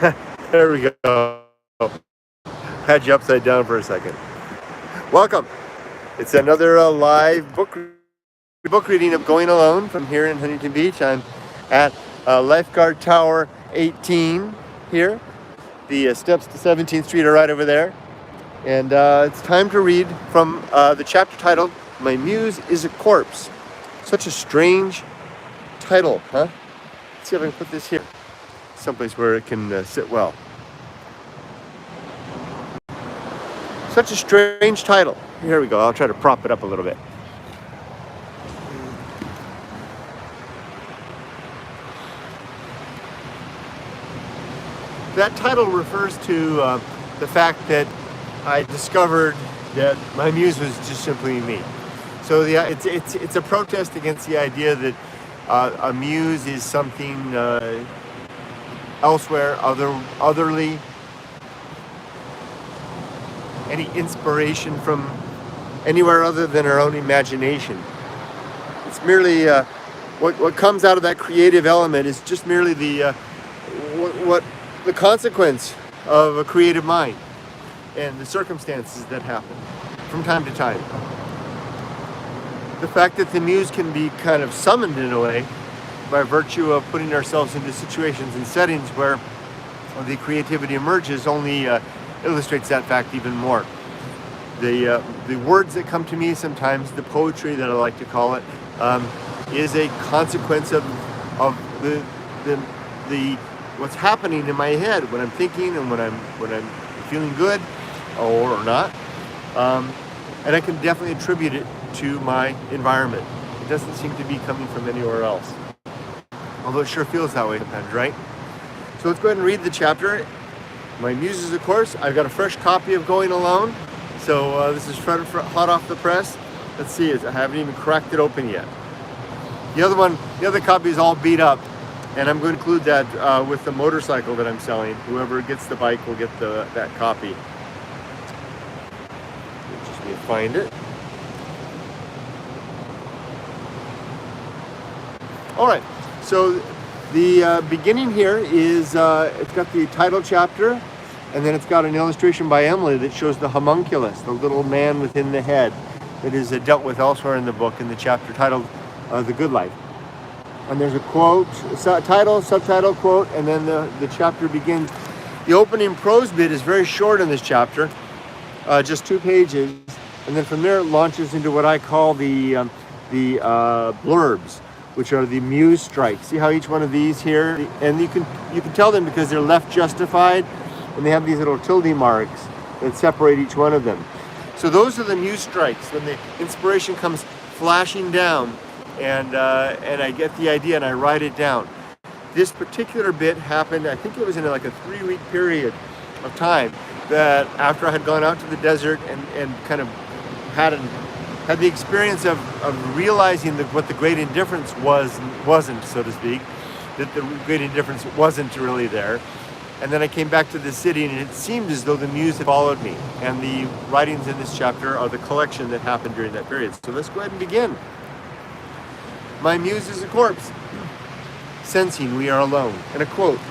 There we go. Had you upside down for a second. Welcome. It's another live book reading of Going Alone from here in Huntington Beach. I'm at Lifeguard Tower 18 here. The steps to 17th Street are right over there. And it's time to read from the chapter titled, My Muse is a Corpse. Such a strange title, huh? Let's see if I can put this here. Someplace where it can sit well. Such a strange title. Here we go. I'll try to prop it up a little bit. That title refers to the fact that I discovered that my muse was just simply me. So it's a protest against the idea that a muse is something elsewhere, otherly. Any inspiration from anywhere other than our own imagination. It's merely what comes out of that creative element is just merely the consequence of a creative mind and the circumstances that happen from time to time. The fact that the muse can be kind of summoned in a way by virtue of putting ourselves into situations and settings where the creativity emerges only illustrates that fact even more. The words that come to me sometimes, the poetry that I like to call it, is a consequence of the what's happening in my head when I'm thinking and when I'm feeling good or not, and I can definitely attribute it to my environment. It doesn't seem to be coming from anywhere else, although it sure feels that way sometimes, right? So let's go ahead and read the chapter. My muses, of course. I've got a fresh copy of Going Alone, so this is hot off the press. Let's see, I haven't even cracked it open yet. The other copy is all beat up, and I'm going to include that with the motorcycle that I'm selling. Whoever gets the bike will get that copy. Just need to find it. All right, so the beginning here is, it's got the title chapter, and then it's got an illustration by Emily that shows the homunculus, the little man within the head that is dealt with elsewhere in the book in the chapter titled The Good Life. And there's a quote, subtitle, quote, and then the chapter begins. The opening prose bit is very short in this chapter, just 2 pages, and then from there it launches into what I call the blurbs, which are the muse strikes. See how each one of these here, and you can tell them because they're left justified, and they have these little tilde marks that separate each one of them. So those are the muse strikes, when the inspiration comes flashing down, and I get the idea and I write it down. This particular bit happened, I think it was in like a 3-week period of time, that after I had gone out to the desert and kind of had the experience of realizing what the great indifference wasn't, so to speak, that the great indifference wasn't really there. And then I came back to the city, and it seemed as though the muse had followed me. And the writings in this chapter are the collection that happened during that period. So let's go ahead and begin. My muse is a corpse, sensing we are alone. And a quote.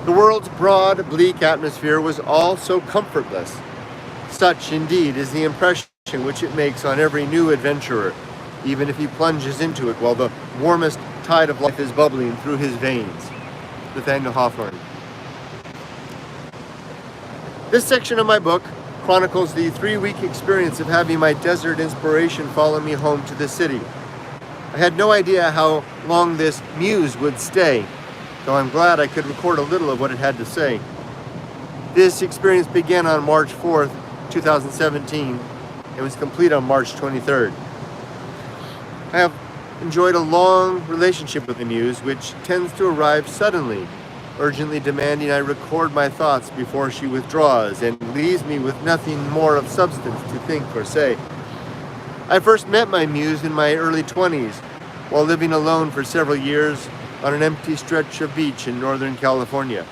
The world's broad, bleak atmosphere was all so comfortless. Such, indeed, is the impression which it makes on every new adventurer, even if he plunges into it while the warmest tide of life is bubbling through his veins. Nathaniel Hawthorne. This section of my book chronicles the 3-week experience of having my desert inspiration follow me home to the city. I had no idea how long this muse would stay, though I'm glad I could record a little of what it had to say. This experience began on March 4th, 2017, and was complete on March 23rd. I have enjoyed a long relationship with the muse, which tends to arrive suddenly, urgently demanding I record my thoughts before she withdraws and leaves me with nothing more of substance to think or say. I first met my muse in my early 20s, while living alone for several years on an empty stretch of beach in Northern California.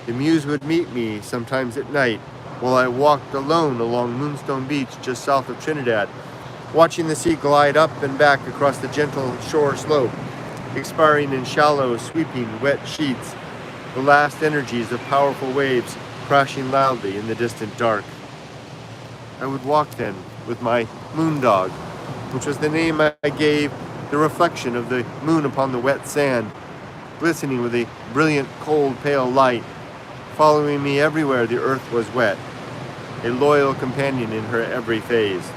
The muse would meet me sometimes at night while I walked alone along Moonstone Beach just south of Trinidad, watching the sea glide up and back across the gentle shore slope, expiring in shallow, sweeping, wet sheets, the last energies of powerful waves crashing loudly in the distant dark. I would walk then with my moon dog, which was the name I gave the reflection of the moon upon the wet sand, glistening with a brilliant, cold, pale light, following me everywhere the earth was wet, a loyal companion in her every phase.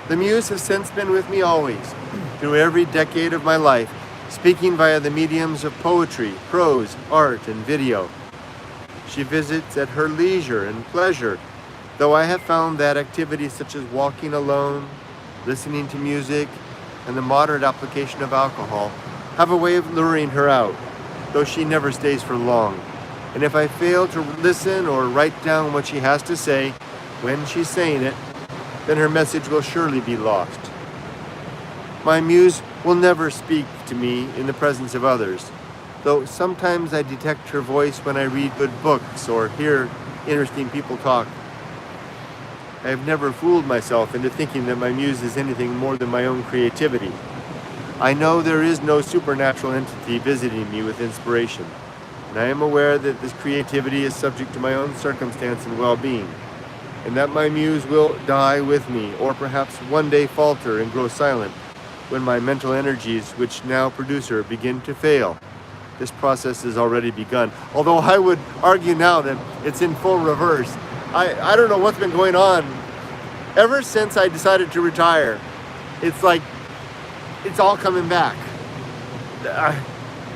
The muse has since been with me always, through every decade of my life, speaking via the mediums of poetry, prose, art, and video. She visits at her leisure and pleasure, though I have found that activities such as walking alone, listening to music, and the moderate application of alcohol have a way of luring her out, though she never stays for long. And if I fail to listen or write down what she has to say when she's saying it, then her message will surely be lost. My muse will never speak to me in the presence of others, though sometimes I detect her voice when I read good books or hear interesting people talk. I have never fooled myself into thinking that my muse is anything more than my own creativity. I know there is no supernatural entity visiting me with inspiration, and I am aware that this creativity is subject to my own circumstance and well-being, and that my muse will die with me, or perhaps one day falter and grow silent when my mental energies, which now produce her, begin to fail. This process has already begun, although I would argue now that it's in full reverse. I don't know what's been going on. Ever since I decided to retire, it's like it's all coming back.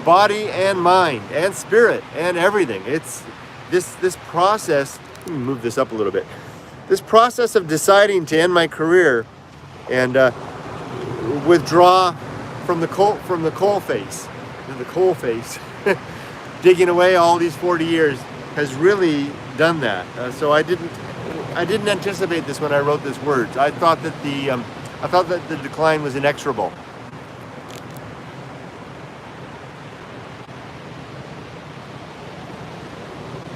Body and mind and spirit and everything. It's this process. Let me move this up a little bit. This process of deciding to end my career and withdraw from the coal face, digging away all these 40 years has really done that. So I didn't anticipate this when I wrote these words. I thought that the decline was inexorable.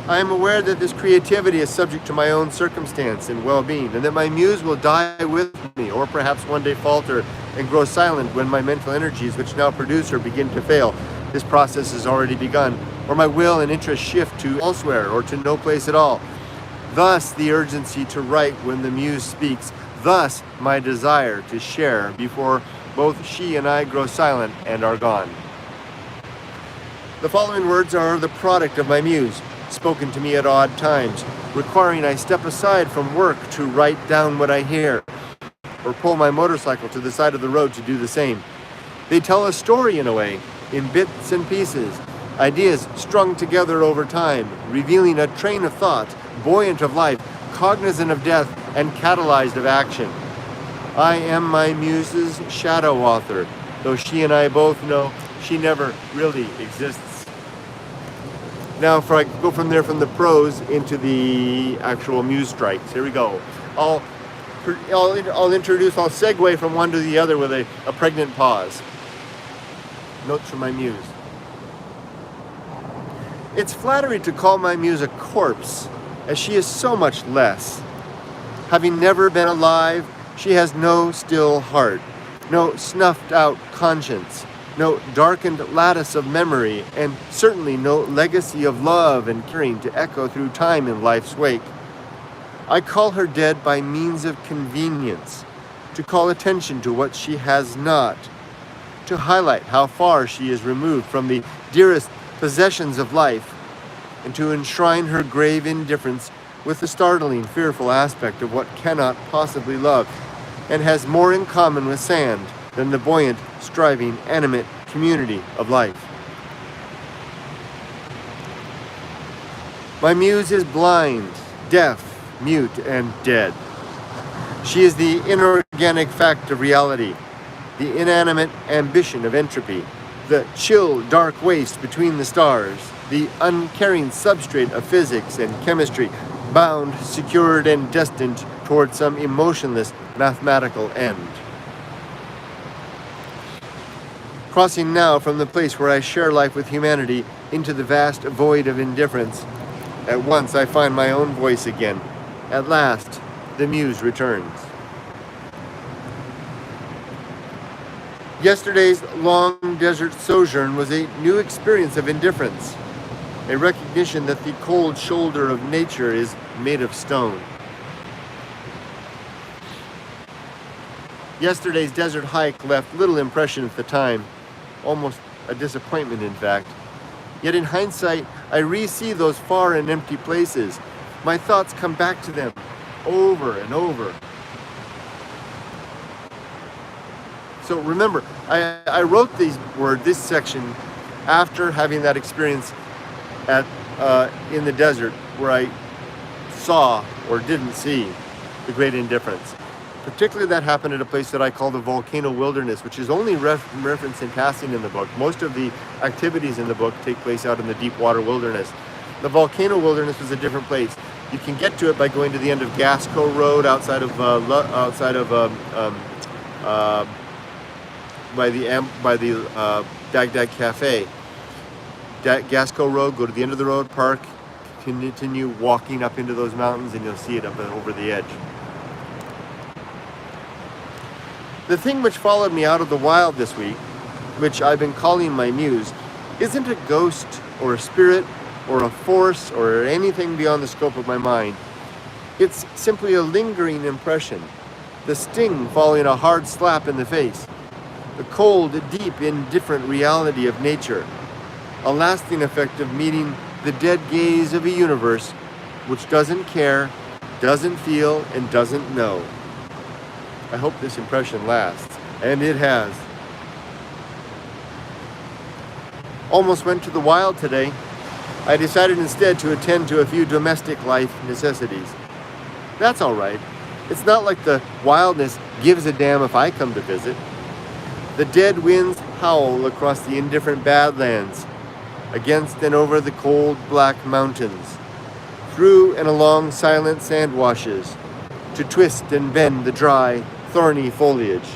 I am aware that this creativity is subject to my own circumstance and well-being, and that my muse will die with me, or perhaps one day falter and grow silent when my mental energies, which now produce her, begin to fail. This process has already begun, or my will and interest shift to elsewhere or to no place at all. Thus the urgency to write when the muse speaks, thus my desire to share before both she and I grow silent and are gone. The following words are the product of my muse, spoken to me at odd times, requiring I step aside from work to write down what I hear, or pull my motorcycle to the side of the road to do the same. They tell a story in a way, in bits and pieces, ideas strung together over time, revealing a train of thought, buoyant of life, cognizant of death, and catalyzed of action. I am my muse's shadow author, though she and I both know she never really exists. Now, if I go from there, from the prose into the actual muse strikes. Here we go. I'll segue from one to the other with a pregnant pause. Notes from my muse. It's flattery to call my muse a corpse, as she is so much less. Having never been alive, she has no still heart, no snuffed out conscience, no darkened lattice of memory, and certainly no legacy of love and caring to echo through time in life's wake. I call her dead by means of convenience, to call attention to what she has not, to highlight how far she is removed from the dearest possessions of life, and to enshrine her grave indifference with the startling, fearful aspect of what cannot possibly love, and has more in common with sand than the buoyant, striving, animate community of life. My muse is blind, deaf, mute, and dead. She is the inorganic fact of reality, the inanimate ambition of entropy, the chill, dark waste between the stars, the uncaring substrate of physics and chemistry, bound, secured, and destined toward some emotionless mathematical end. Crossing now from the place where I share life with humanity into the vast void of indifference, at once I find my own voice again. At last, the muse returns. Yesterday's long desert sojourn was a new experience of indifference, a recognition that the cold shoulder of nature is made of stone. Yesterday's desert hike left little impression at the time, almost a disappointment in fact. Yet in hindsight, I re-see those far and empty places. My thoughts come back to them over and over. So remember, I wrote this section after having that experience in the desert where I saw or didn't see the great indifference. Particularly that happened at a place that I call the volcano wilderness, which is only referenced in passing in the book. Most of the activities in the book take place out in the deep water wilderness. The volcano wilderness was a different place. You can get to it by going to the end of Gasco Road by the Baghdad Cafe. Gasco Road, go to the end of the road, park, continue walking up into those mountains, and you'll see it up over the edge. The thing which followed me out of the wild this week, which I've been calling my muse, isn't a ghost or a spirit or a force or anything beyond the scope of my mind. It's simply a lingering impression, the sting following a hard slap in the face, the cold, deep, indifferent reality of nature, a lasting effect of meeting the dead gaze of a universe which doesn't care, doesn't feel, and doesn't know. I hope this impression lasts, and it has. Almost went to the wild today. I decided instead to attend to a few domestic life necessities. That's all right. It's not like the wildness gives a damn if I come to visit. The dead winds howl across the indifferent badlands, against and over the cold black mountains, through and along silent sand washes, to twist and bend the dry, thorny foliage,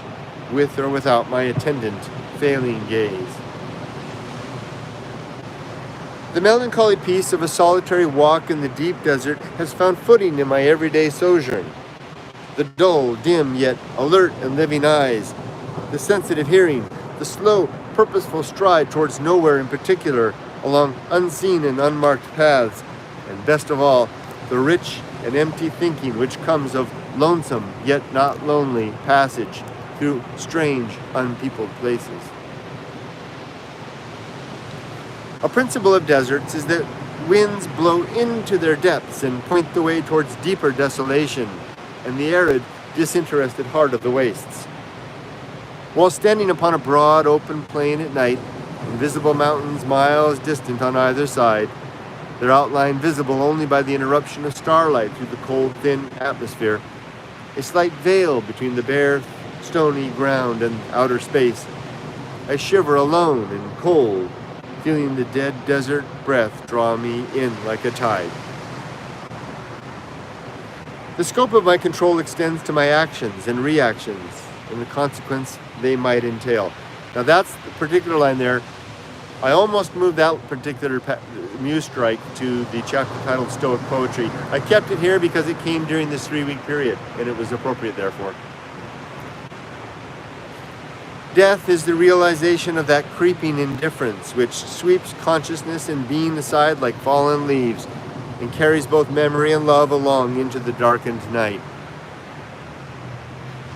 with or without my attendant failing gaze. The melancholy peace of a solitary walk in the deep desert has found footing in my everyday sojourn. The dull, dim, yet alert and living eyes, the sensitive hearing, the slow, purposeful stride towards nowhere in particular, along unseen and unmarked paths, and best of all, the rich and empty thinking which comes of lonesome yet not lonely passage through strange, unpeopled places. A principle of deserts is that winds blow into their depths and point the way towards deeper desolation and the arid, disinterested heart of the wastes. While standing upon a broad, open plain at night, invisible mountains miles distant on either side, their outline visible only by the interruption of starlight through the cold, thin atmosphere, a slight veil between the bare, stony ground and outer space, I shiver alone and cold, feeling the dead desert breath draw me in like a tide. The scope of my control extends to my actions and reactions, and the consequence they might entail. Now that's the particular line there. I almost moved that particular muse strike to the chapter titled Stoic Poetry. I kept it here because it came during this 3-week period, and it was appropriate therefore. Death is the realization of that creeping indifference which sweeps consciousness and being aside like fallen leaves and carries both memory and love along into the darkened night.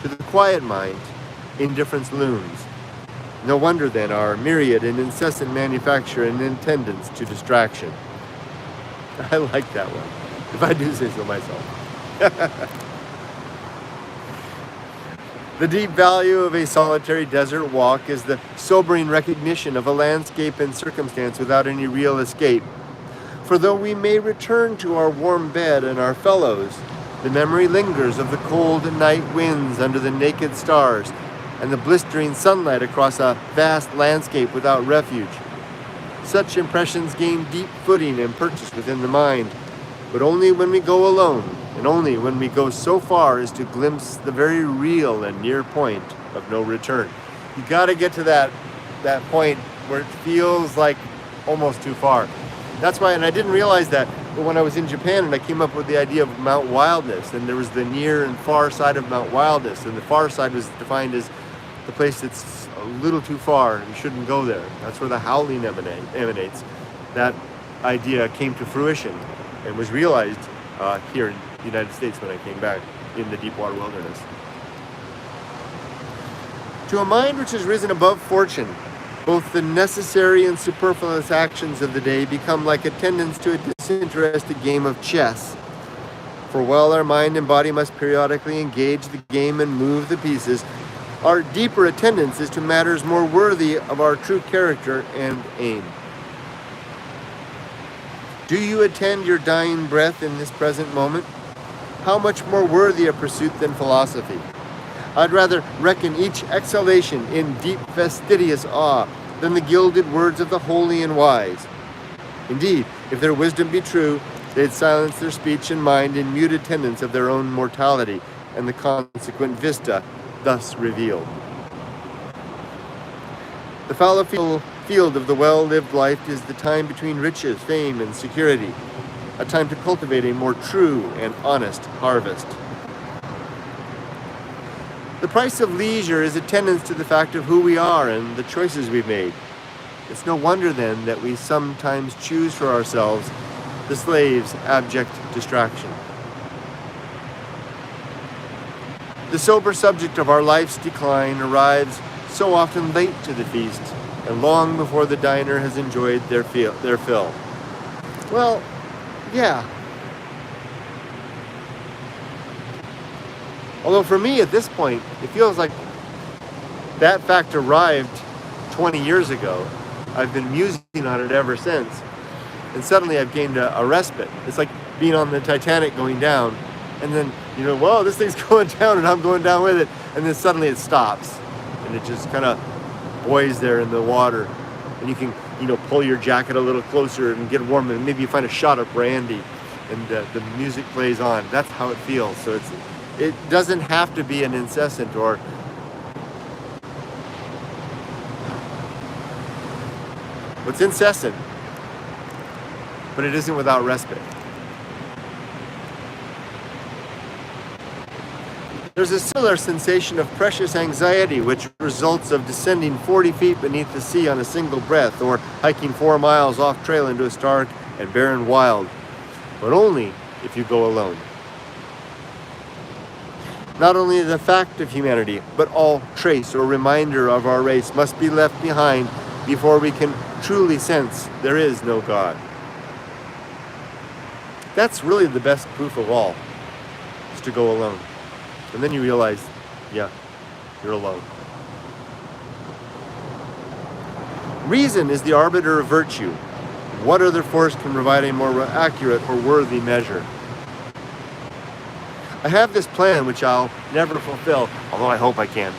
To the quiet mind, indifference looms. No wonder then our myriad and incessant manufacture and attendance to distraction. I like that one, if I do say so myself. The deep value of a solitary desert walk is the sobering recognition of a landscape and circumstance without any real escape. For though we may return to our warm bed and our fellows, the memory lingers of the cold night winds under the naked stars and the blistering sunlight across a vast landscape without refuge. Such impressions gain deep footing and purchase within the mind, but only when we go alone, and only when we go so far as to glimpse the very real and near point of no return. You got to get to that point where it feels like almost too far. That's why, and I didn't realize that, but when I was in Japan and I came up with the idea of Mount Wildness, and there was the near and far side of Mount Wildness, and the far side was defined as the place that's a little too far. You shouldn't go there. That's where the howling emanates. That idea came to fruition and was realized here in the United States when I came back in the deep water wilderness. To a mind which has risen above fortune, both the necessary and superfluous actions of the day become like attendants to a disinterested game of chess. For while our mind and body must periodically engage the game and move the pieces, our deeper attendance is to matters more worthy of our true character and aim. Do you attend your dying breath in this present moment? How much more worthy a pursuit than philosophy? I'd rather reckon each exhalation in deep fastidious awe than the gilded words of the holy and wise. Indeed, if their wisdom be true, they'd silence their speech and mind in mute attendance of their own mortality and the consequent vista thus revealed. The fallow field of the well-lived life is the time between riches, fame, and security, a time to cultivate a more true and honest harvest. The price of leisure is attendance to the fact of who we are and the choices we've made. It's no wonder then that we sometimes choose for ourselves the slave's abject distraction. The sober subject of our life's decline arrives so often late to the feast and long before the diner has enjoyed their fill. Well, yeah. Although for me at this point, it feels like that fact arrived 20 years ago. I've been musing on it ever since. And suddenly I've gained a respite. It's like being on the Titanic going down. And then, whoa, this thing's going down and I'm going down with it. And then suddenly it stops. And it just kind of buoys there in the water. And you can, pull your jacket a little closer and get warm. And maybe you find a shot of brandy. And the music plays on. That's how it feels. So it doesn't have to be an incessant or it's incessant, but it isn't without respite. There's a similar sensation of precious anxiety which results of descending 40 feet beneath the sea on a single breath or hiking 4 miles off trail into a stark and barren wild, but only if you go alone. Not only the fact of humanity, but all trace or reminder of our race must be left behind before we can truly sense there is no God. That's really the best proof of all, is to go alone. And then you realize, yeah, you're alone. Reason is the arbiter of virtue. What other force can provide a more accurate or worthy measure? I have this plan which I'll never fulfill, although I hope I can.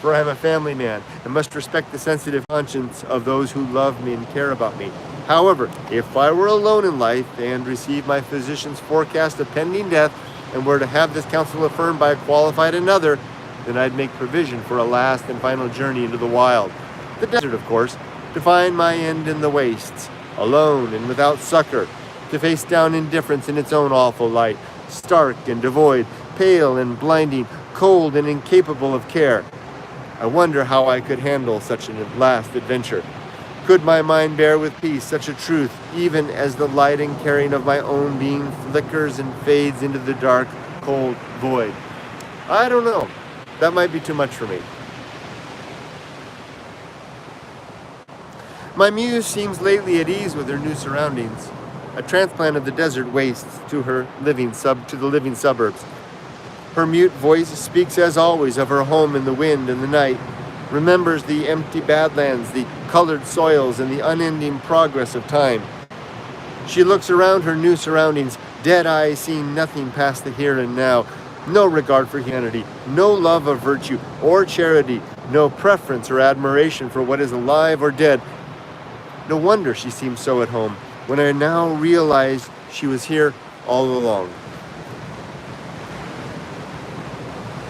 For I am a family man and must respect the sensitive conscience of those who love me and care about me. However, if I were alone in life and received my physician's forecast of pending death and were to have this counsel affirmed by a qualified another, then I'd make provision for a last and final journey into the wild. The desert, of course, to find my end in the wastes, alone and without succor, to face down indifference in its own awful light, stark and devoid, pale and blinding, cold and incapable of care. I wonder how I could handle such a last adventure. Could my mind bear with peace such a truth, even as the light and caring of my own being flickers and fades into the dark, cold void? I don't know. That might be too much for me. My muse seems lately at ease with her new surroundings. A transplant of the desert wastes to the living suburbs. Her mute voice speaks as always of her home in the wind and the night, remembers the empty badlands, the colored soils, and the unending progress of time. She looks around her new surroundings, dead eyes seeing nothing past the here and now, no regard for humanity, no love of virtue or charity, no preference or admiration for what is alive or dead. No wonder she seems so at home, when I now realized she was here all along.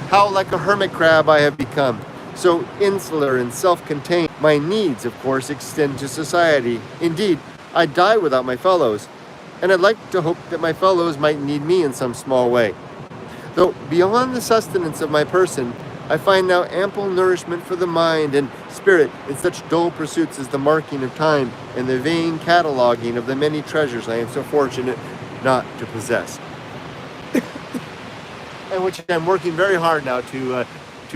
How like a hermit crab I have become, so insular and self-contained. My needs, of course, extend to society. Indeed, I die without my fellows, and I'd like to hope that my fellows might need me in some small way. Though beyond the sustenance of my person, I find now ample nourishment for the mind and spirit in such dull pursuits as the marking of time and the vain cataloging of the many treasures I am so fortunate not to possess. And which I'm working very hard now to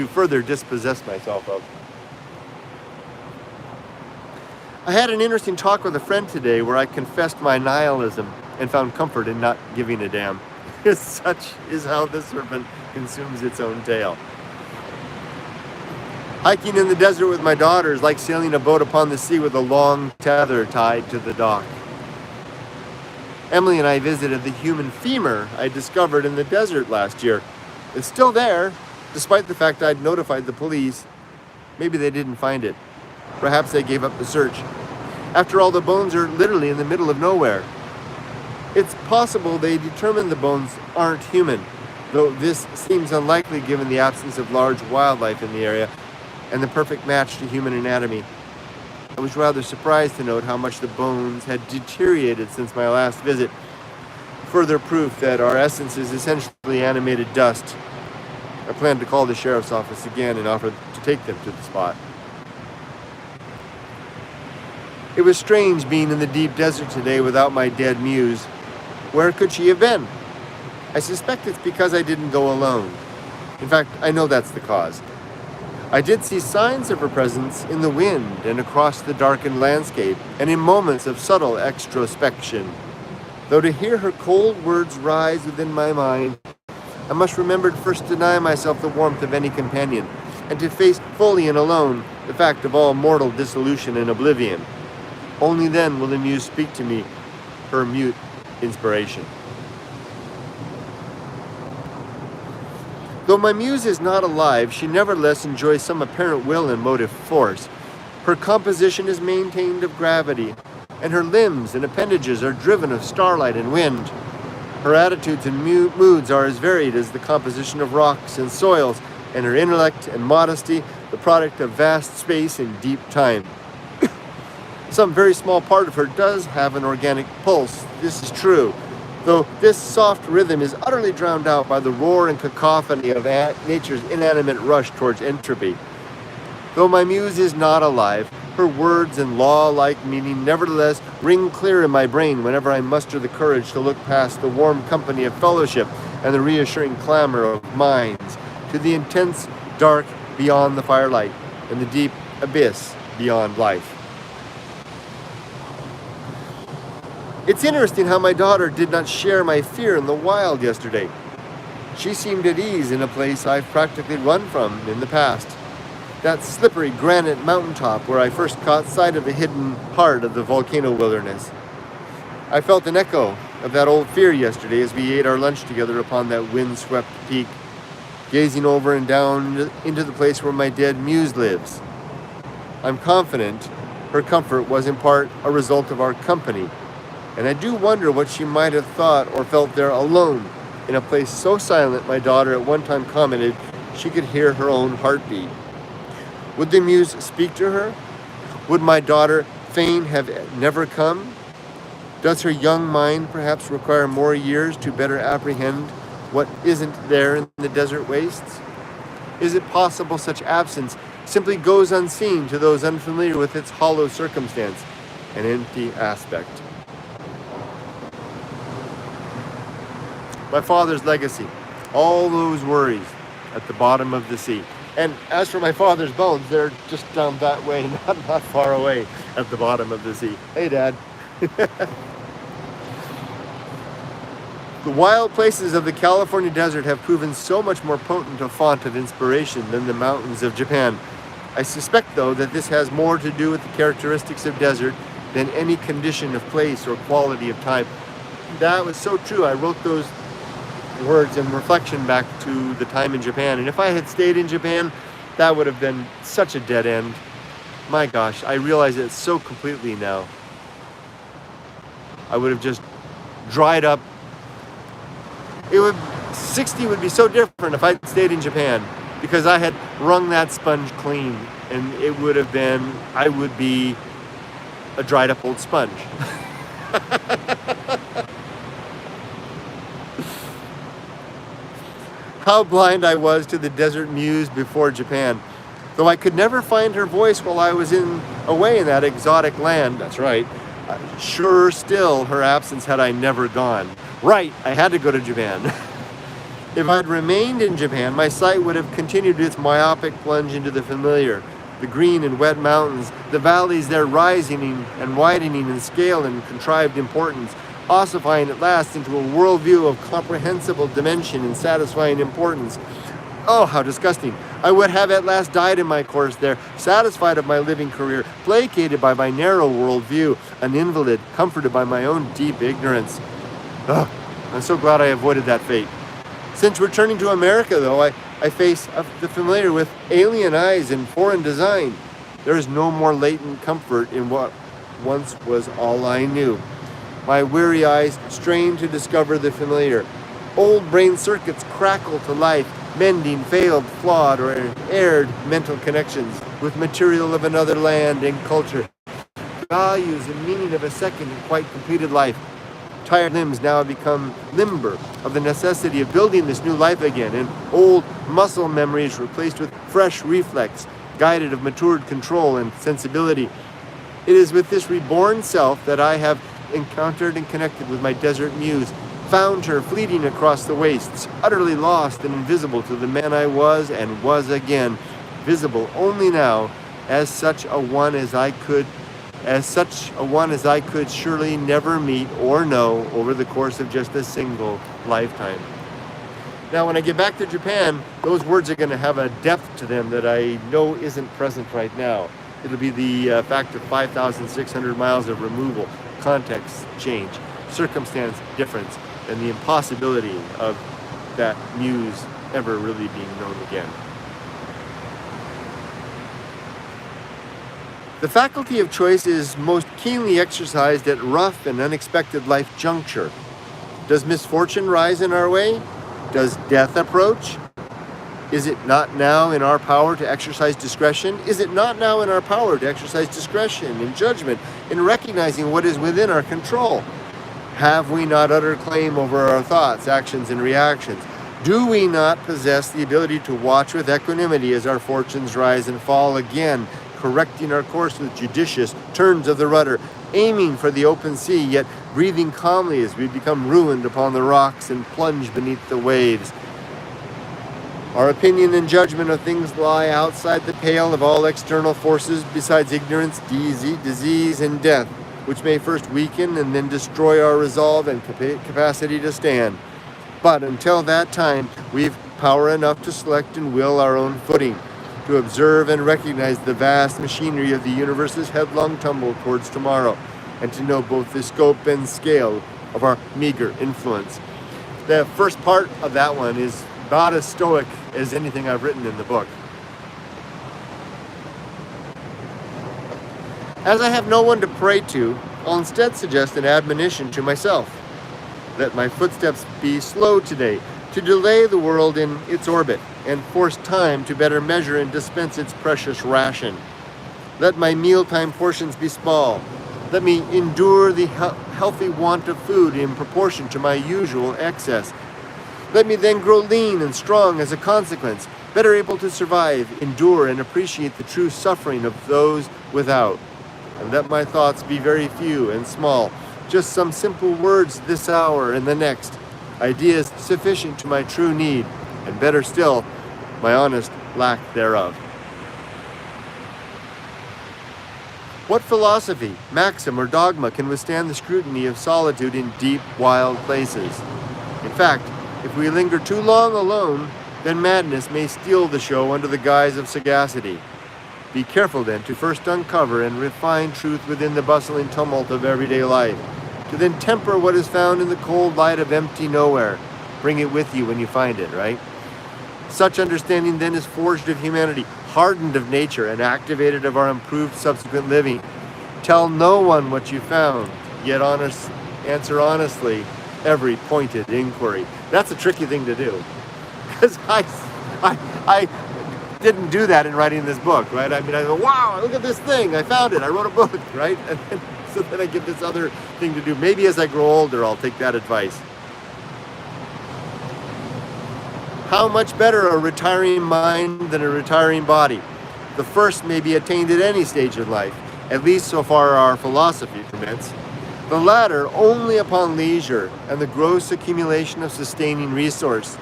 further dispossess myself of. I had an interesting talk with a friend today where I confessed my nihilism and found comfort in not giving a damn. Such is how the serpent consumes its own tail. Hiking in the desert with my daughter is like sailing a boat upon the sea with a long tether tied to the dock. Emily and I visited the human femur I discovered in the desert last year. It's still there, despite the fact I'd notified the police. Maybe they didn't find it. Perhaps they gave up the search. After all, the bones are literally in the middle of nowhere. It's possible they determined the bones aren't human, though this seems unlikely given the absence of large wildlife in the area and the perfect match to human anatomy. I was rather surprised to note how much the bones had deteriorated since my last visit. Further proof that our essence is essentially animated dust. I plan to call the sheriff's office again and offer to take them to the spot. It was strange being in the deep desert today without my dead muse. Where could she have been? I suspect it's because I didn't go alone. In fact, I know that's the cause. I did see signs of her presence in the wind and across the darkened landscape, and in moments of subtle extrospection. Though to hear her cold words rise within my mind, I must remember to first deny myself the warmth of any companion, and to face fully and alone the fact of all mortal dissolution and oblivion. Only then will the muse speak to me, her mute inspiration. Though my muse is not alive, she nevertheless enjoys some apparent will and motive force. Her composition is maintained of gravity, and her limbs and appendages are driven of starlight and wind. Her attitudes and moods are as varied as the composition of rocks and soils, and her intellect and modesty the product of vast space and deep time. Some very small part of her does have an organic pulse, this is true, though this soft rhythm is utterly drowned out by the roar and cacophony of nature's inanimate rush towards entropy. Though my muse is not alive, her words and law-like meaning nevertheless ring clear in my brain whenever I muster the courage to look past the warm company of fellowship and the reassuring clamor of minds to the intense dark beyond the firelight and the deep abyss beyond life. It's interesting how my daughter did not share my fear in the wild yesterday. She seemed at ease in a place I've practically run from in the past. That slippery granite mountaintop where I first caught sight of the hidden heart of the volcano wilderness. I felt an echo of that old fear yesterday as we ate our lunch together upon that windswept peak, gazing over and down into the place where my dead muse lives. I'm confident her comfort was in part a result of our company, and I do wonder what she might have thought or felt there alone, in a place so silent my daughter at one time commented she could hear her own heartbeat. Would the muse speak to her? Would my daughter fain have never come? Does her young mind perhaps require more years to better apprehend what isn't there in the desert wastes? Is it possible such absence simply goes unseen to those unfamiliar with its hollow circumstance, an empty aspect? My father's legacy, all those worries at the bottom of the sea. And as for my father's bones, they're just down that way, not far away at the bottom of the sea. Hey, Dad. The wild places of the California desert have proven so much more potent a font of inspiration than the mountains of Japan. I suspect, though, that this has more to do with the characteristics of desert than any condition of place or quality of time. That was so true. I wrote those words in reflection back to the time in Japan, and if I had stayed in Japan, that would have been such a dead end. My gosh, I realize it so completely now. I would have just dried up. 60 would be so different if I'd stayed in Japan, because I had wrung that sponge clean, and it would have been, I would be a dried up old sponge. How blind I was to the desert muse before Japan. Though I could never find her voice while I was away in that exotic land. That's right. Sure still her absence had I never gone. Right, I had to go to Japan. If I'd remained in Japan, my sight would have continued its myopic plunge into the familiar. The green and wet mountains, the valleys there rising and widening in scale and contrived importance, ossifying at last into a worldview of comprehensible dimension and satisfying importance. Oh, how disgusting. I would have at last died in my course there, satisfied of my living career, placated by my narrow worldview, an invalid, comforted by my own deep ignorance. Oh, I'm so glad I avoided that fate. Since returning to America, though, I face the familiar with alien eyes and foreign design. There is no more latent comfort in what once was all I knew. My weary eyes strain to discover the familiar. Old brain circuits crackle to life, mending failed, flawed, or aired mental connections with material of another land and culture. Values and meaning of a second and quite completed life. Tired limbs now become limber of the necessity of building this new life again, and old muscle memories replaced with fresh reflex, guided of matured control and sensibility. It is with this reborn self that I have encountered and connected with my desert muse, found her fleeting across the wastes, utterly lost and invisible to the man I was and was again, visible only now as such a one as I could surely never meet or know over the course of just a single lifetime. Now, when I get back to Japan, those words are going to have a depth to them that I know isn't present right now. It'll be the fact of 5,600 miles of removal, context change, circumstance difference, and the impossibility of that muse ever really being known again. The faculty of choice is most keenly exercised at rough and unexpected life juncture. Does misfortune rise in our way? Does death approach? Is it not now in our power to exercise discretion? Is it not now in our power to exercise discretion and judgment in recognizing what is within our control? Have we not utter claim over our thoughts, actions, and reactions? Do we not possess the ability to watch with equanimity as our fortunes rise and fall again, correcting our course with judicious turns of the rudder, aiming for the open sea, yet breathing calmly as we become ruined upon the rocks and plunge beneath the waves? Our opinion and judgment of things lie outside the pale of all external forces besides ignorance, disease, and death, which may first weaken and then destroy our resolve and capacity to stand. But until that time, we've power enough to select and will our own footing, to observe and recognize the vast machinery of the universe's headlong tumble towards tomorrow, and to know both the scope and scale of our meager influence. The first part of that one is about as stoic as anything I've written in the book. As I have no one to pray to, I'll instead suggest an admonition to myself. Let my footsteps be slow today, to delay the world in its orbit, and force time to better measure and dispense its precious ration. Let my mealtime portions be small. Let me endure the healthy want of food in proportion to my usual excess. Let me then grow lean and strong as a consequence, better able to survive, endure, and appreciate the true suffering of those without. And let my thoughts be very few and small, just some simple words this hour and the next, ideas sufficient to my true need, and better still, my honest lack thereof. What philosophy, maxim, or dogma can withstand the scrutiny of solitude in deep, wild places? In fact, if we linger too long alone, then madness may steal the show under the guise of sagacity. Be careful then to first uncover and refine truth within the bustling tumult of everyday life, to then temper what is found in the cold light of empty nowhere. Bring it with you when you find it, right? Such understanding then is forged of humanity, hardened of nature, and activated of our improved subsequent living. Tell no one what you found, yet answer honestly every pointed inquiry. That's a tricky thing to do, because I didn't do that in writing this book, right? I mean, I go, wow, look at this thing, I found it, I wrote a book, right? And so then I get this other thing to do. Maybe as I grow older, I'll take that advice. How much better a retiring mind than a retiring body? The first may be attained at any stage of life, at least so far our philosophy permits. The latter only upon leisure and the gross accumulation of sustaining resource.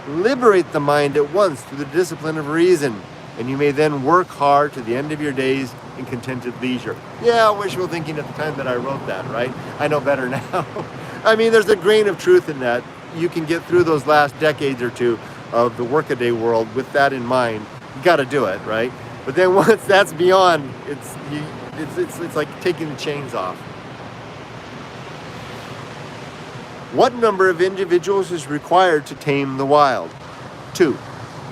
Liberate the mind at once through the discipline of reason, and you may then work hard to the end of your days in contented leisure. Yeah, wishful thinking at the time that I wrote that, right? I know better now. I mean, there's a grain of truth in that. You can get through those last decades or two of the workaday world with that in mind. You got to do it, right? But then once that's beyond, it's like taking the chains off. What number of individuals is required to tame the wild? 2.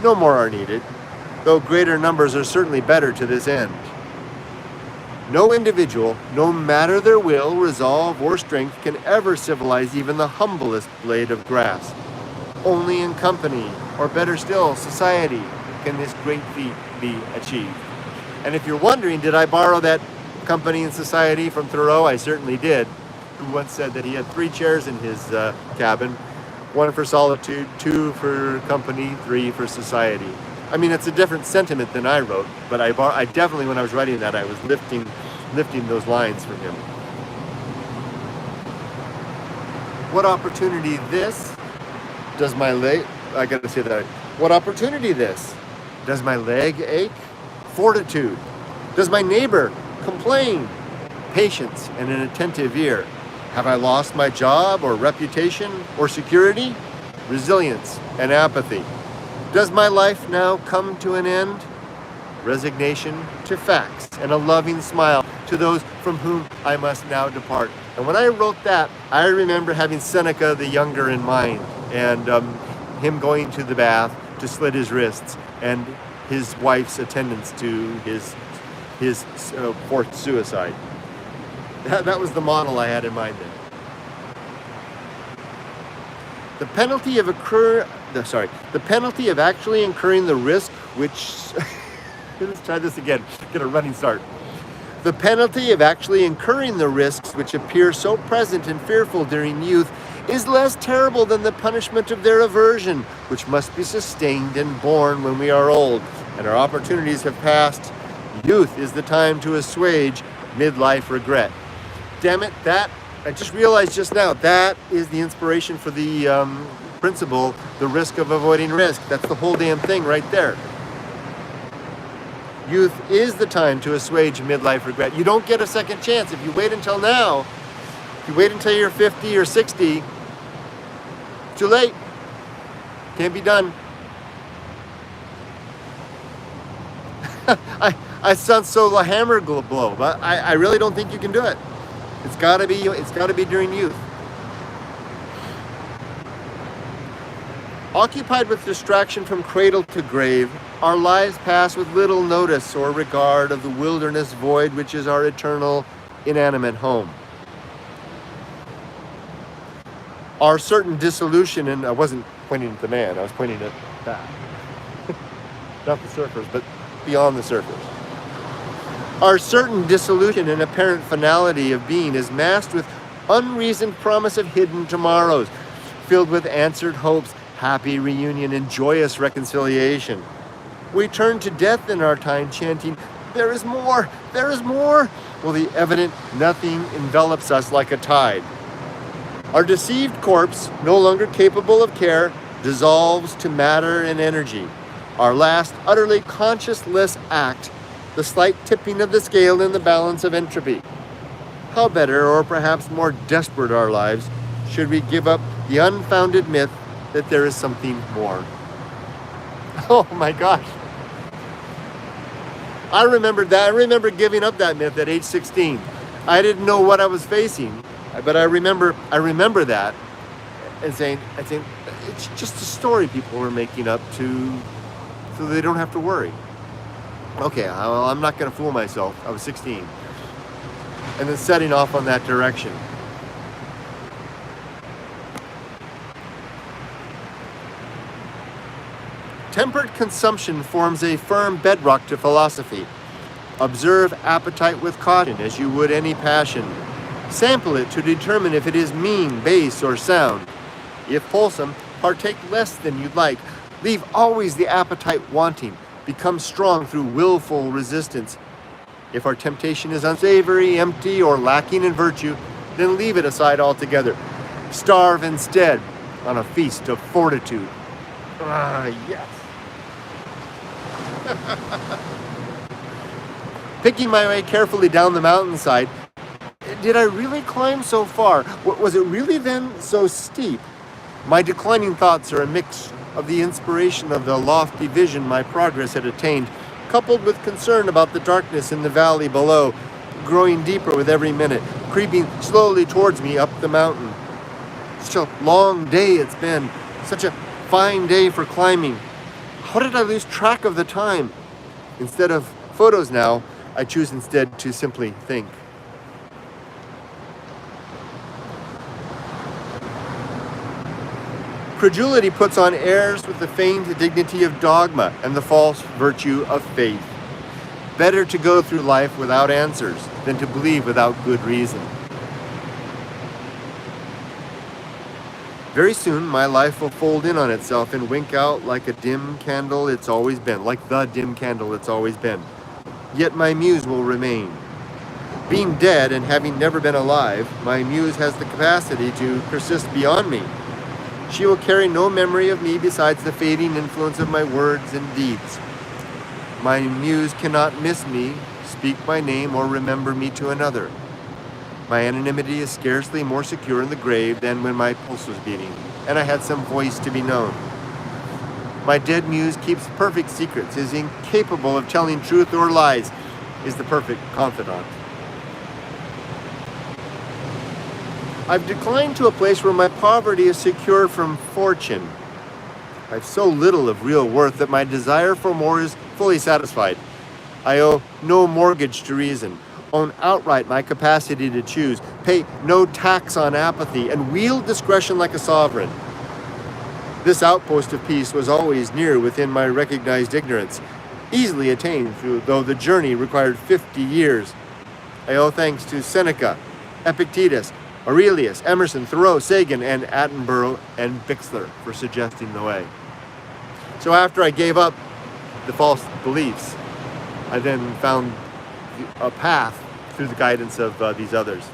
No more are needed, though greater numbers are certainly better to this end. No individual, no matter their will, resolve, or strength, can ever civilize even the humblest blade of grass. Only in company, or better still, society, can this great feat be achieved. And if you're wondering, did I borrow that company and society from Thoreau? I certainly did, who once said that he had 3 chairs in his cabin, 1 for solitude, 2 for company, 3 for society. I mean, it's a different sentiment than I wrote, but I definitely, when I was writing that, I was lifting those lines from him. What opportunity this? Does my leg, I gotta say that, what opportunity this? Does my leg ache? Fortitude. Does my neighbor complain? Patience and an attentive ear. Have I lost my job or reputation or security? Resilience and apathy. Does my life now come to an end? Resignation to facts and a loving smile to those from whom I must now depart. And when I wrote that, I remember having Seneca the Younger in mind, and him going to the bath to slit his wrists, and his wife's attendance to his fourth suicide. That was the model I had in mind then. The penalty of actually incurring the risk which let's try this again, get a running start. The penalty of actually incurring the risks which appear so present and fearful during youth is less terrible than the punishment of their aversion, which must be sustained and borne when we are old and our opportunities have passed. Youth is the time to assuage midlife regret. Damn it, that I just realized just now, that is the inspiration for the principle, the risk of avoiding risk. That's the whole damn thing right there. Youth is the time to assuage midlife regret. You don't get a second chance. If you wait until now, if you wait until you're 50 or 60, too late. Can't be done. I sound so hammer blow, but I really don't think you can do it. It's got to be during youth. Occupied with distraction from cradle to grave, our lives pass with little notice or regard of the wilderness void which is our eternal, inanimate home. Our certain dissolution, and I wasn't pointing at the man, I was pointing at that. Not the surfers, but beyond the surfers. Our certain dissolution and apparent finality of being is masked with unreasoned promise of hidden tomorrows, filled with answered hopes, happy reunion, and joyous reconciliation. We turn to death in our time, chanting, "There is more, there is more," while the evident nothing envelops us like a tide. Our deceived corpse, no longer capable of care, dissolves to matter and energy. Our last utterly conscienceless act, the slight tipping of the scale in the balance of entropy. How better, or perhaps more desperate our lives, should we give up the unfounded myth that there is something more. Oh my gosh. I remembered that. I remember giving up that myth at age 16. I didn't know what I was facing, but I remember that and saying, it's just a story people were making up so they don't have to worry. Okay, well, I'm not going to fool myself. I was 16. And then setting off on that direction. Temperate consumption forms a firm bedrock to philosophy. Observe appetite with caution as you would any passion. Sample it to determine if it is mean, base, or sound. If wholesome, partake less than you'd like. Leave always the appetite wanting. Become strong through willful resistance. If our temptation is unsavory, empty, or lacking in virtue, then leave it aside altogether. Starve instead on a feast of fortitude. Ah, yes. Picking my way carefully down the mountainside, did I really climb so far? Was it really then so steep? My declining thoughts are a mix of the inspiration of the lofty vision my progress had attained, coupled with concern about the darkness in the valley below, growing deeper with every minute, creeping slowly towards me up the mountain. Such a long day it's been, such a fine day for climbing. How did I lose track of the time? Instead of photos now, I choose instead to simply think. Credulity puts on airs with the feigned dignity of dogma and the false virtue of faith. Better to go through life without answers than to believe without good reason. Very soon, my life will fold in on itself and wink out like a dim candle it's always been, like the dim candle it's always been. Yet my muse will remain. Being dead and having never been alive, my muse has the capacity to persist beyond me. She will carry no memory of me besides the fading influence of my words and deeds. My muse cannot miss me, speak my name, or remember me to another. My anonymity is scarcely more secure in the grave than when my pulse was beating, and I had some voice to be known. My dead muse keeps perfect secrets, is incapable of telling truth or lies, is the perfect confidant. I've declined to a place where my poverty is secure from fortune. I've so little of real worth that my desire for more is fully satisfied. I owe no mortgage to reason, own outright my capacity to choose, pay no tax on apathy, and wield discretion like a sovereign. This outpost of peace was always near within my recognized ignorance, easily attained though the journey required 50 years. I owe thanks to Seneca, Epictetus, Aurelius, Emerson, Thoreau, Sagan, and Attenborough and Bixler for suggesting the way. So after I gave up the false beliefs, I then found a path through the guidance of these others.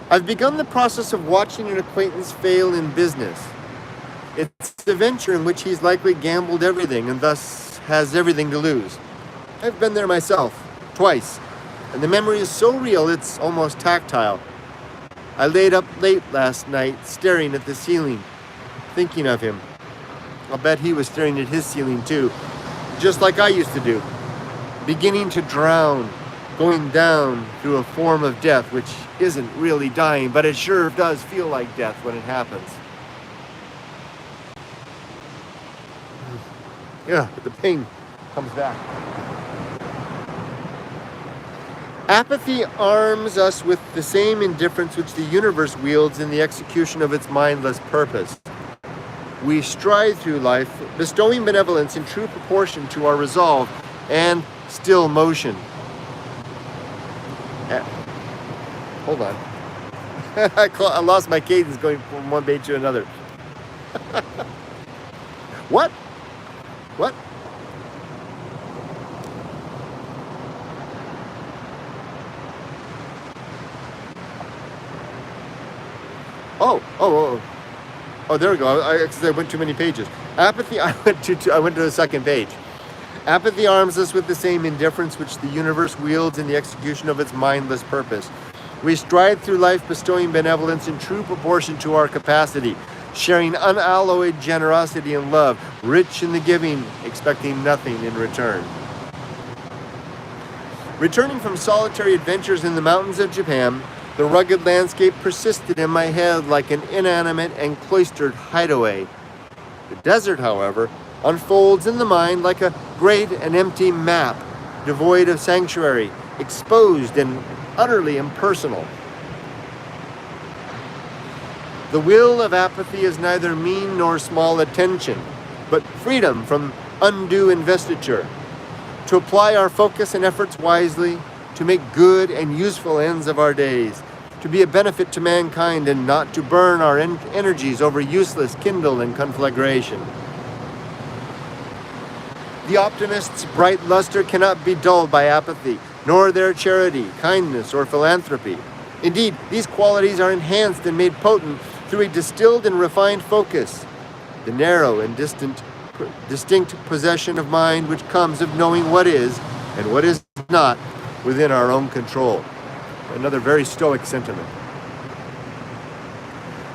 I've begun the process of watching an acquaintance fail in business. It's a venture in which he's likely gambled everything and thus has everything to lose. I've been there myself, twice, and the memory is so real it's almost tactile. I laid up late last night staring at the ceiling, thinking of him. I'll bet he was staring at his ceiling too, just like I used to do, beginning to drown, going down through a form of death which isn't really dying, but it sure does feel like death when it happens. Yeah, but the pain comes back. Apathy arms us with the same indifference which the universe wields in the execution of its mindless purpose. We stride through life, bestowing benevolence in true proportion to our resolve and still motion. Hold on. I lost my cadence going from one page to another. What? What? Oh, there we go. I went too many pages. Apathy, I went to the second page. Apathy arms us with the same indifference which the universe wields in the execution of its mindless purpose. We stride through life bestowing benevolence in true proportion to our capacity, sharing unalloyed generosity and love, rich in the giving, expecting nothing in return. Returning from solitary adventures in the mountains of Japan, the rugged landscape persisted in my head like an inanimate and cloistered hideaway. The desert, however, unfolds in the mind like a great and empty map, devoid of sanctuary, exposed and utterly impersonal. The will of apathy is neither mean nor small attention, but freedom from undue investiture, to apply our focus and efforts wisely, to make good and useful ends of our days, to be a benefit to mankind and not to burn our energies over useless kindle and conflagration. The optimist's bright luster cannot be dulled by apathy, nor their charity, kindness, or philanthropy. Indeed, these qualities are enhanced and made potent through a distilled and refined focus, the narrow and distinct possession of mind which comes of knowing what is and what is not within our own control. Another very Stoic sentiment.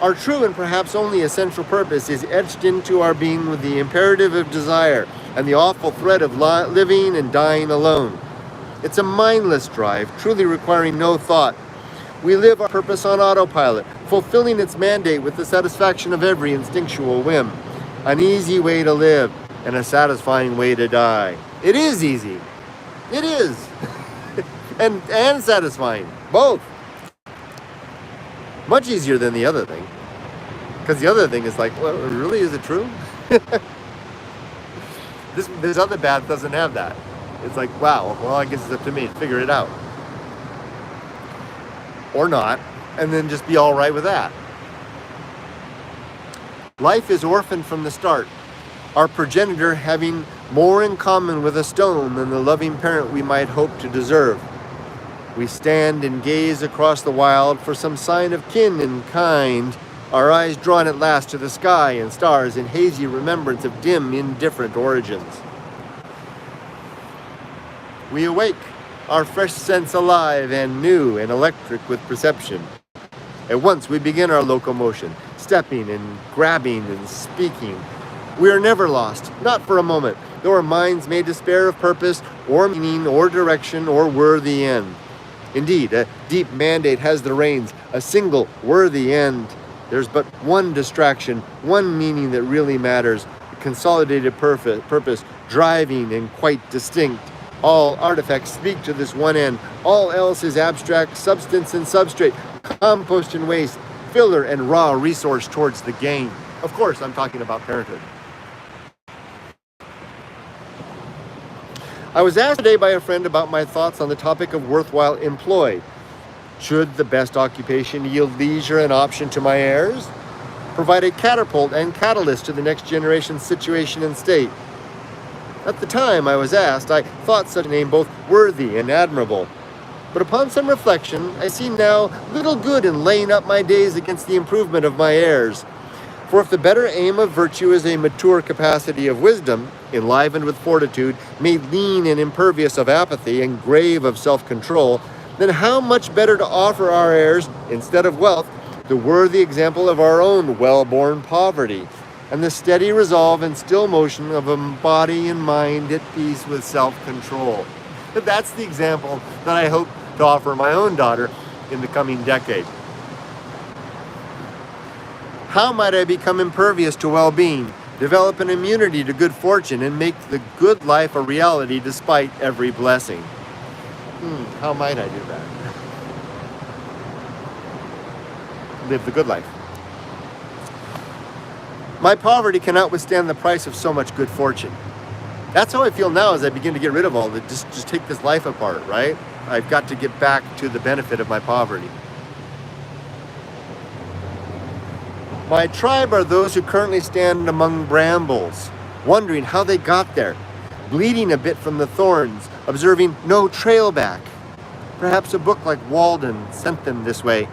Our true and perhaps only essential purpose is etched into our being with the imperative of desire and the awful threat of living and dying alone. It's a mindless drive, truly requiring no thought. We live our purpose on autopilot, fulfilling its mandate with the satisfaction of every instinctual whim. An easy way to live and a satisfying way to die. It is easy. It is. and satisfying. Both. Much easier than the other thing. Because the other thing is like, well, really, is it true? This other path doesn't have that. It's like, wow, well, I guess it's up to me to figure it out. Or not, and then just be all right with that. Life is orphaned from the start, our progenitor having more in common with a stone than the loving parent we might hope to deserve. We stand and gaze across the wild for some sign of kin and kind, our eyes drawn at last to the sky and stars in hazy remembrance of dim, indifferent origins. We awake, our fresh sense alive and new and electric with perception. At once we begin our locomotion, stepping and grabbing and speaking. We are never lost, not for a moment, though our minds may despair of purpose or meaning or direction or worthy end. Indeed, a deep mandate has the reins, a single worthy end. There's but one distraction, one meaning that really matters, a consolidated purpose, driving and quite distinct. All artifacts speak to this one end. All else is abstract substance and substrate, compost and waste, filler and raw resource towards the gain. Of course, I'm talking about parenthood. I was asked today by a friend about my thoughts on the topic of worthwhile employ. Should the best occupation yield leisure and option to my heirs? Provide a catapult and catalyst to the next generation's situation and state? At the time I was asked, I thought such a name both worthy and admirable. But upon some reflection, I see now little good in laying up my days against the improvement of my heirs. For if the better aim of virtue is a mature capacity of wisdom, enlivened with fortitude, made lean and impervious of apathy, and grave of self-control, then how much better to offer our heirs, instead of wealth, the worthy example of our own well-born poverty, and the steady resolve and still motion of a body and mind at peace with self-control. That's the example that I hope to offer my own daughter in the coming decade. How might I become impervious to well-being, develop an immunity to good fortune, and make the good life a reality despite every blessing? How might I do that? Live the good life. My poverty cannot withstand the price of so much good fortune. That's how I feel now as I begin to get rid of all the, just take this life apart, right? I've got to get back to the benefit of my poverty. My tribe are those who currently stand among brambles, wondering how they got there, bleeding a bit from the thorns, observing no trail back. Perhaps a book like Walden sent them this way,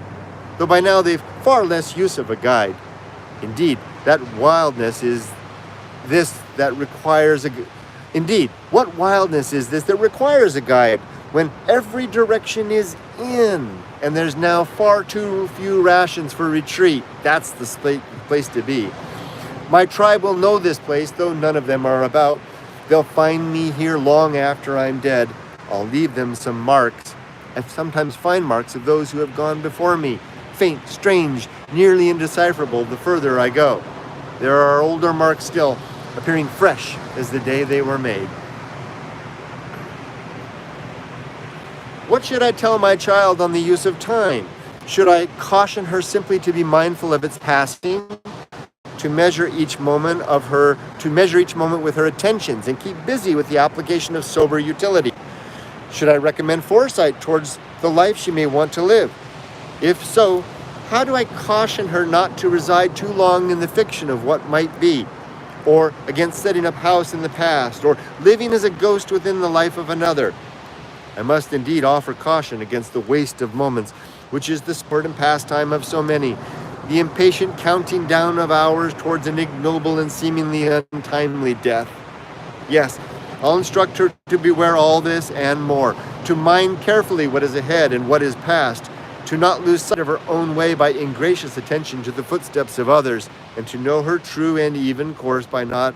though by now they've far less use of a guide. Indeed, that wildness is this that requires a... Indeed, what wildness is this that requires a guide when every direction is in, and there's now far too few rations for retreat? That's the place to be. My tribe will know this place, though none of them are about. They'll find me here long after I'm dead. I'll leave them some marks. I sometimes find marks of those who have gone before me, faint, strange, nearly indecipherable the further I go. There are older marks still, appearing fresh as the day they were made. What should I tell my child on the use of time? Should I caution her simply to be mindful of its passing, to measure each moment with her attentions and keep busy with the application of sober utility? Should I recommend foresight towards the life she may want to live? If so, how do I caution her not to reside too long in the fiction of what might be, or against setting up house in the past, or living as a ghost within the life of another? I must indeed offer caution against the waste of moments, which is the sport and pastime of so many, the impatient counting down of hours towards an ignoble and seemingly untimely death. Yes, I'll instruct her to beware all this and more, to mind carefully what is ahead and what is past, to not lose sight of her own way by ingracious attention to the footsteps of others, and to know her true and even course by not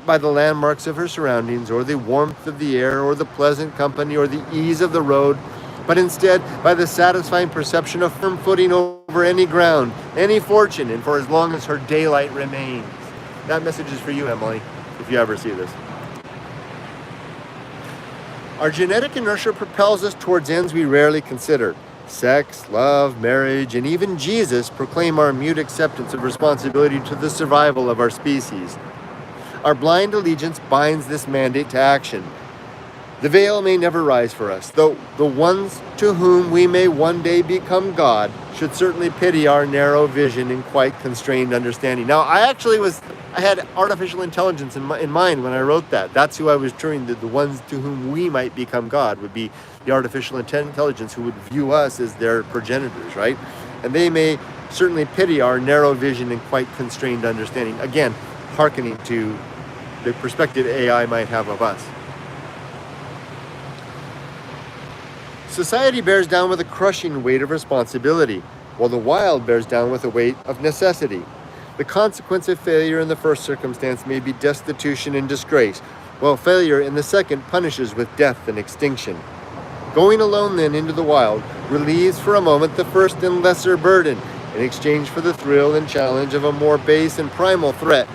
by the landmarks of her surroundings, or the warmth of the air, or the pleasant company, or the ease of the road, but instead by the satisfying perception of firm footing over any ground, any fortune, and for as long as her daylight remains. That message is for you, Emily, if you ever see this. Our genetic inertia propels us towards ends we rarely consider. Sex, love, marriage, and even Jesus proclaim our mute acceptance of responsibility to the survival of our species. Our blind allegiance binds this mandate to action. The veil may never rise for us, though the ones to whom we may one day become God should certainly pity our narrow vision and quite constrained understanding. Now, I had artificial intelligence in mind when I wrote that. That's who I was turning the ones to whom we might become God would be the artificial intelligence who would view us as their progenitors, right? And they may certainly pity our narrow vision and quite constrained understanding. Again, hearkening to the perspective AI might have of us. Society bears down with a crushing weight of responsibility, while the wild bears down with a weight of necessity. The consequence of failure in the first circumstance may be destitution and disgrace, while failure in the second punishes with death and extinction. Going alone then into the wild relieves for a moment the first and lesser burden, in exchange for the thrill and challenge of a more base and primal threat.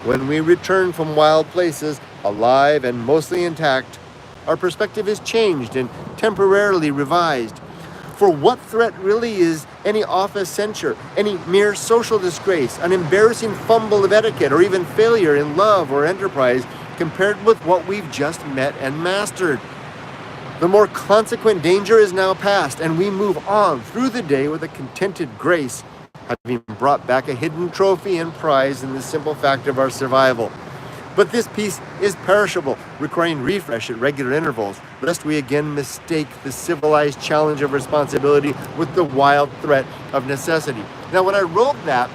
When we return from wild places, alive and mostly intact, our perspective is changed and temporarily revised. For what threat really is any office censure, any mere social disgrace, an embarrassing fumble of etiquette, or even failure in love or enterprise compared with what we've just met and mastered? The more consequent danger is now past, and we move on through the day with a contented grace, having brought back a hidden trophy and prize in the simple fact of our survival. But this piece is perishable, requiring refresh at regular intervals, lest we again mistake the civilized challenge of responsibility with the wild threat of necessity. Now, when I wrote that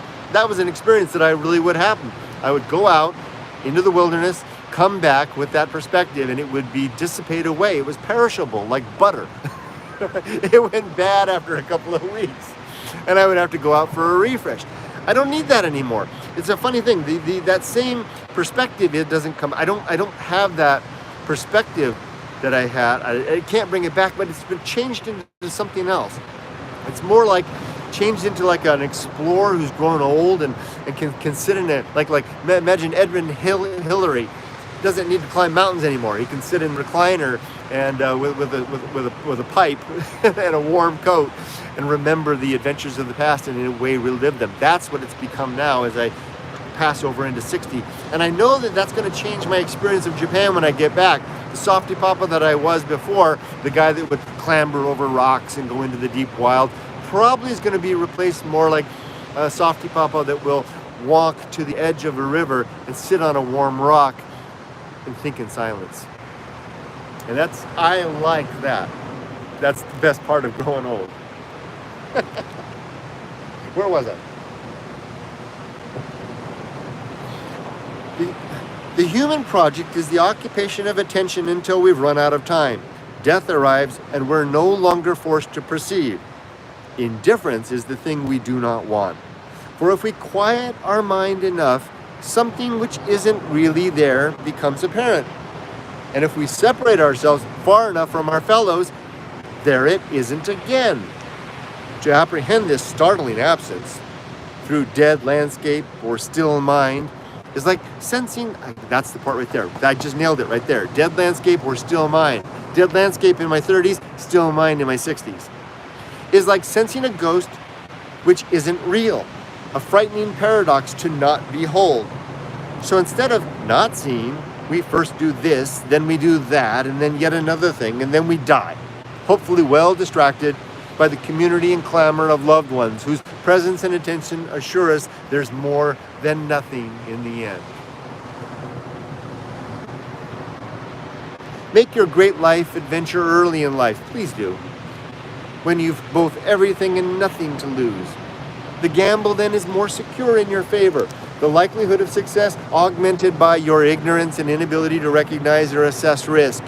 was an experience that I really would happen. I would go out into the wilderness, come back with that perspective, and it would be dissipate away. It was perishable, like butter. It went bad after a couple of weeks, and I would have to go out for a refresh. I don't need that anymore. It's a funny thing. That same perspective, it doesn't come. I don't have that perspective that I had. I can't bring it back, but it's been changed into something else. It's more like changed into like an explorer who's grown old and can sit in it. Like imagine Edmund Hillary doesn't need to climb mountains anymore. He can sit in a recliner and with a pipe and a warm coat and remember the adventures of the past and in a way relive them. That's what it's become now as I pass over into 60. And I know that that's going to change my experience of Japan when I get back. The softypapa that I was before, the guy that would clamber over rocks and go into the deep wild, probably is going to be replaced more like a softypapa that will walk to the edge of a river and sit on a warm rock and think in silence. And I like that. That's the best part of growing old. Where was I? The human project is the occupation of attention until we've run out of time. Death arrives and we're no longer forced to perceive. Indifference is the thing we do not want. For if we quiet our mind enough, something which isn't really there becomes apparent. And if we separate ourselves far enough from our fellows, there it isn't again. To apprehend this startling absence through dead landscape or still mind is like sensing, that's the part right there. I just nailed it right there. Dead landscape or still mind. Dead landscape in my 30s, still mind in my 60s. Is like sensing a ghost which isn't real. A frightening paradox to not behold. So instead of not seeing, we first do this, then we do that, and then yet another thing, and then we die. Hopefully well distracted by the community and clamor of loved ones whose presence and attention assure us there's more than nothing in the end. Make your great life adventure early in life, please do, when you've both everything and nothing to lose. The gamble then is more secure in your favor, the likelihood of success augmented by your ignorance and inability to recognize or assess risk.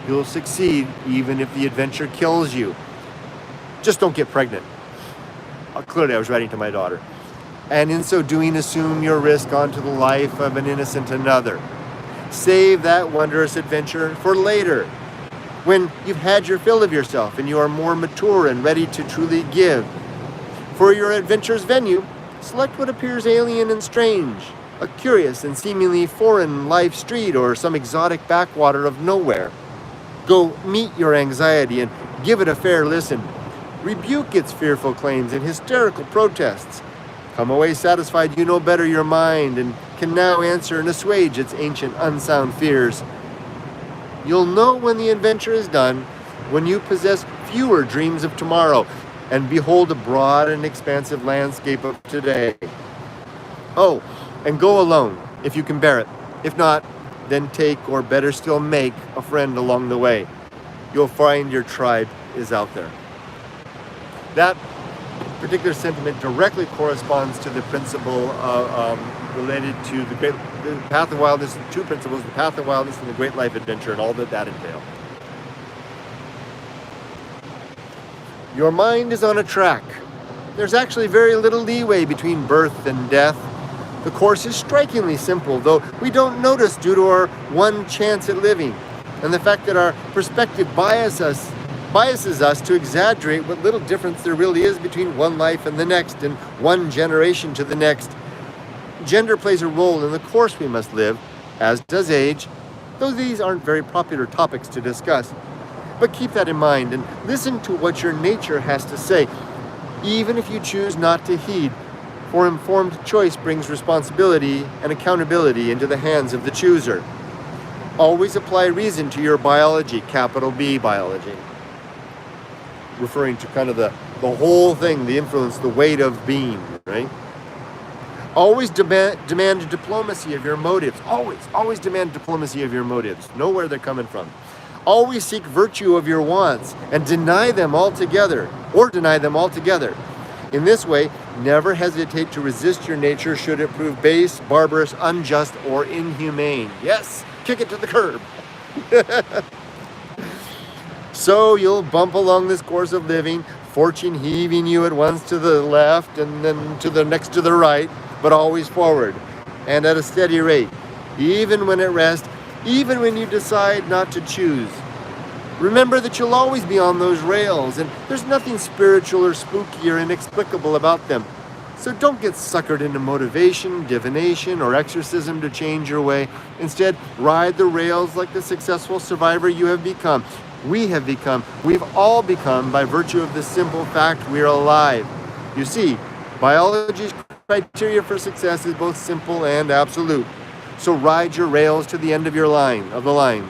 You'll succeed even if the adventure kills you. Just don't get pregnant. Clearly I was writing to my daughter. And in so doing, assume your risk onto the life of an innocent another. Save that wondrous adventure for later, when you've had your fill of yourself and you are more mature and ready to truly give. For your adventure's venue, select what appears alien and strange, a curious and seemingly foreign life street or some exotic backwater of nowhere. Go meet your anxiety and give it a fair listen. Rebuke its fearful claims and hysterical protests. Come away satisfied you know better your mind and can now answer and assuage its ancient unsound fears. You'll know when the adventure is done, when you possess fewer dreams of tomorrow and behold a broad and expansive landscape of today. Oh, and go alone, if you can bear it. If not, then take, or better still make, a friend along the way. You'll find your tribe is out there. That particular sentiment directly corresponds to the principle related to the Path of Wildness, two principles, the Path of Wildness and the Great Life Adventure, and all that entails. Your mind is on a track. There's actually very little leeway between birth and death. The course is strikingly simple, though we don't notice due to our one chance at living, and the fact that our perspective biases us to exaggerate what little difference there really is between one life and the next, and one generation to the next. Gender plays a role in the course we must live, as does age, though these aren't very popular topics to discuss. But keep that in mind and listen to what your nature has to say, even if you choose not to heed, for informed choice brings responsibility and accountability into the hands of the chooser. Always apply reason to your biology, capital B biology. Referring to kind of the whole thing, the influence, the weight of being, right? Always demand diplomacy of your motives. Always demand diplomacy of your motives. Know where they're coming from. Always seek virtue of your wants and deny them altogether. In this way, never hesitate to resist your nature should it prove base, barbarous, unjust, or inhumane. Yes, kick it to the curb. So you'll bump along this course of living, fortune heaving you at once to the left and then to the next to the right, but always forward and at a steady rate, even when at rest, even when you decide not to choose. Remember that you'll always be on those rails, and there's nothing spiritual or spooky or inexplicable about them. So don't get suckered into motivation, divination, or exorcism to change your way. Instead, ride the rails like the successful survivor you have become. We have become, we've all become, by virtue of the simple fact we're alive. You see, biology's criteria for success is both simple and absolute. So ride your rails to the end of the line.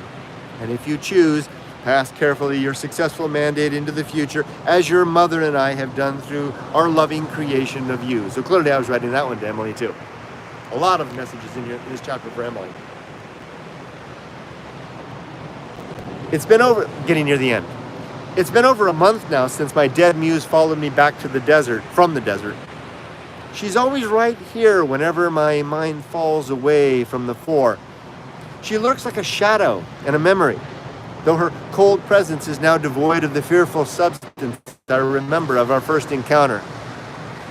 And if you choose, pass carefully your successful mandate into the future, as your mother and I have done through our loving creation of you. So clearly I was writing that one to Emily too. A lot of messages in this chapter for Emily. Getting near the end. It's been over a month now since my dead muse followed me back to the desert, from the desert. She's always right here whenever my mind falls away from the fore. She lurks like a shadow and a memory, though her cold presence is now devoid of the fearful substance I remember of our first encounter.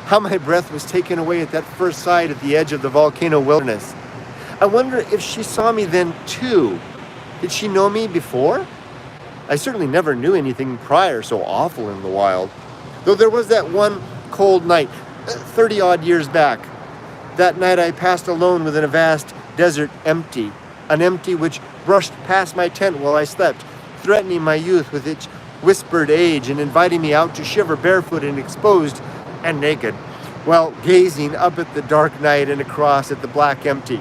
How my breath was taken away at that first sight at the edge of the volcano wilderness. I wonder if she saw me then too. Did she know me before? I certainly never knew anything prior so awful in the wild, though there was that one cold night, 30-odd years back. That night I passed alone within a vast desert empty, an empty which brushed past my tent while I slept, threatening my youth with its whispered age and inviting me out to shiver barefoot and exposed and naked, while gazing up at the dark night and across at the black empty.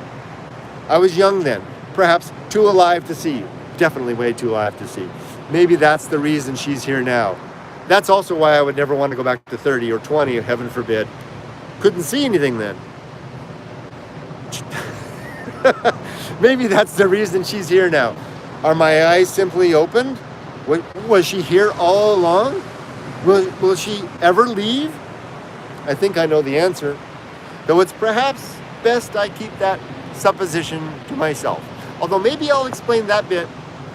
I was young then, perhaps too alive to see, definitely way too alive to see. Maybe that's the reason she's here now. That's also why I would never want to go back to 30 or 20, heaven forbid. Couldn't see anything then. Maybe that's the reason she's here now. Are my eyes simply opened? Was she here all along? Will she ever leave? I think I know the answer, though it's perhaps best I keep that supposition to myself. Although maybe I'll explain that bit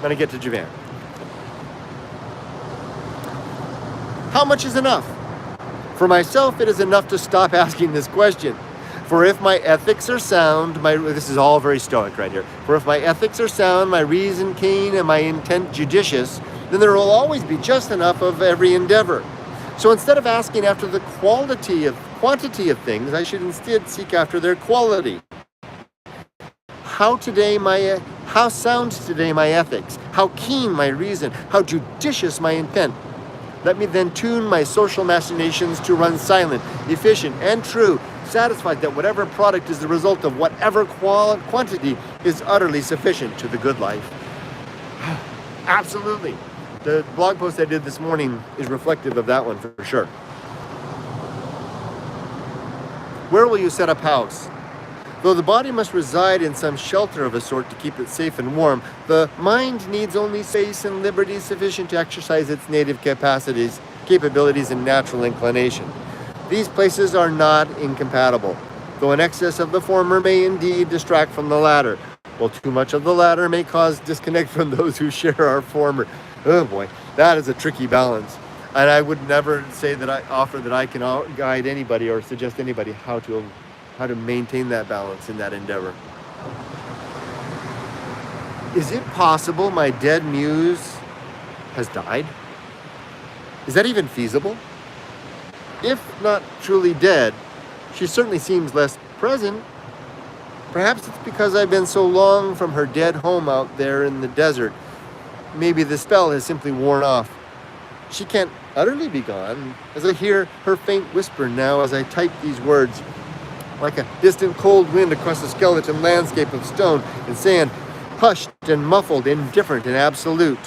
when I get to Japan. How much is enough? For myself, it is enough to stop asking this question. For if my ethics are sound, this is all very stoic right here. For if my ethics are sound, my reason keen, and my intent judicious, then there will always be just enough of every endeavor. So instead of asking after the quantity of things, I should instead seek after their quality. How sound today my ethics? How keen my reason? How judicious my intent? Let me then tune my social machinations to run silent, efficient, and true, satisfied that whatever product is the result of whatever quantity is utterly sufficient to the good life. Absolutely. The blog post I did this morning is reflective of that one for sure. Where will you set up house? Though the body must reside in some shelter of a sort to keep it safe and warm, the mind needs only space and liberty sufficient to exercise its native capabilities, and natural inclination. These places are not incompatible, though an excess of the former may indeed distract from the latter, while too much of the latter may cause disconnect from those who share our former. Oh boy, that is a tricky balance. And I would never say that I can guide anybody or suggest anybody how to maintain that balance in that endeavor. Is it possible my dead muse has died? Is that even feasible? If not truly dead, she certainly seems less present. Perhaps it's because I've been so long from her dead home out there in the desert. Maybe the spell has simply worn off. She can't utterly be gone, as I hear her faint whisper now as I type these words, like a distant cold wind across a skeleton landscape of stone and sand, hushed and muffled, indifferent and absolute.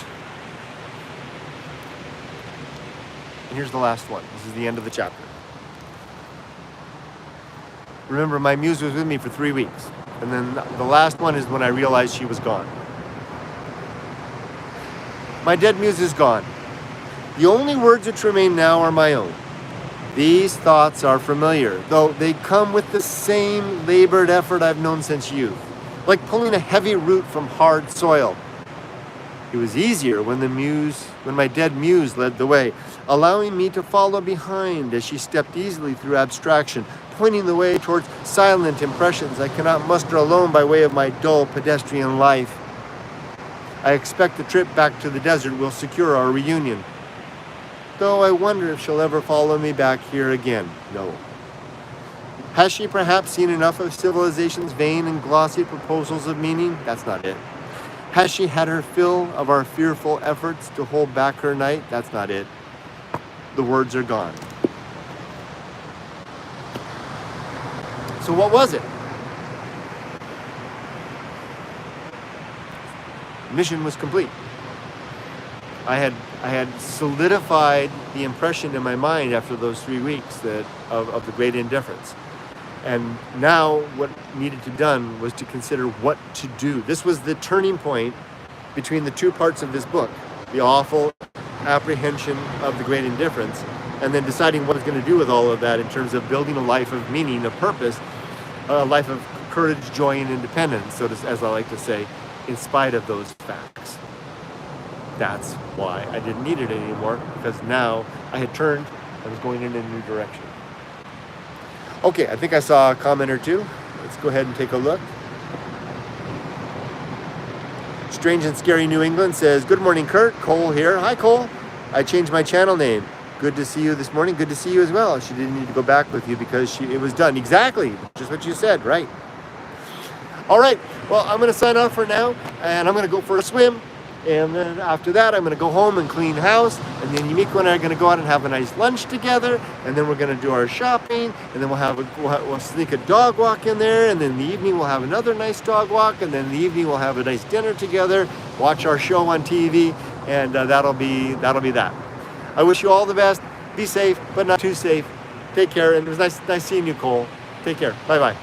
And here's the last one. This is the end of the chapter. Remember, my muse was with me for 3 weeks. And then the last one is when I realized she was gone. My dead muse is gone. The only words which remain now are my own. These thoughts are familiar, though they come with the same labored effort I've known since youth, like pulling a heavy root from hard soil. It was easier when my dead muse led the way, allowing me to follow behind as she stepped easily through abstraction, pointing the way towards silent impressions I cannot muster alone by way of my dull pedestrian life. I expect the trip back to the desert will secure our reunion, though I wonder if she'll ever follow me back here again. No. Has she perhaps seen enough of civilization's vain and glossy proposals of meaning? That's not it. Has she had her fill of our fearful efforts to hold back her night? That's not it. The words are gone. So what was it? Mission was complete. I had solidified the impression in my mind after those 3 weeks of the great indifference. And now what needed to be done was to consider what to do. This was the turning point between the two parts of this book, the awful apprehension of the great indifference, and then deciding what I was going to do with all of that in terms of building a life of meaning, of purpose, a life of courage, joy, and independence, as I like to say, in spite of those facts. That's why I didn't need it anymore, because now I had turned, I was going in a new direction. Okay, I think I saw a comment or two. Let's go ahead and take a look. Strange and Scary New England says, "Good morning, Kurt. Cole here." Hi, Cole. I changed my channel name. Good to see you this morning. Good to see you as well. She didn't need to go back with you because it was done. Exactly. Just what you said, right? All right. Well, I'm going to sign off for now, and I'm going to go for a swim. And then after that, I'm going to go home and clean house. And then Yumiko and I are going to go out and have a nice lunch together. And then we're going to do our shopping. And then we'll sneak a dog walk in there. And then in the evening, we'll have another nice dog walk. And then in the evening, we'll have a nice dinner together, watch our show on TV. And that'll be that. I wish you all the best. Be safe, but not too safe. Take care, and it was nice seeing you, Cole. Take care. Bye-bye.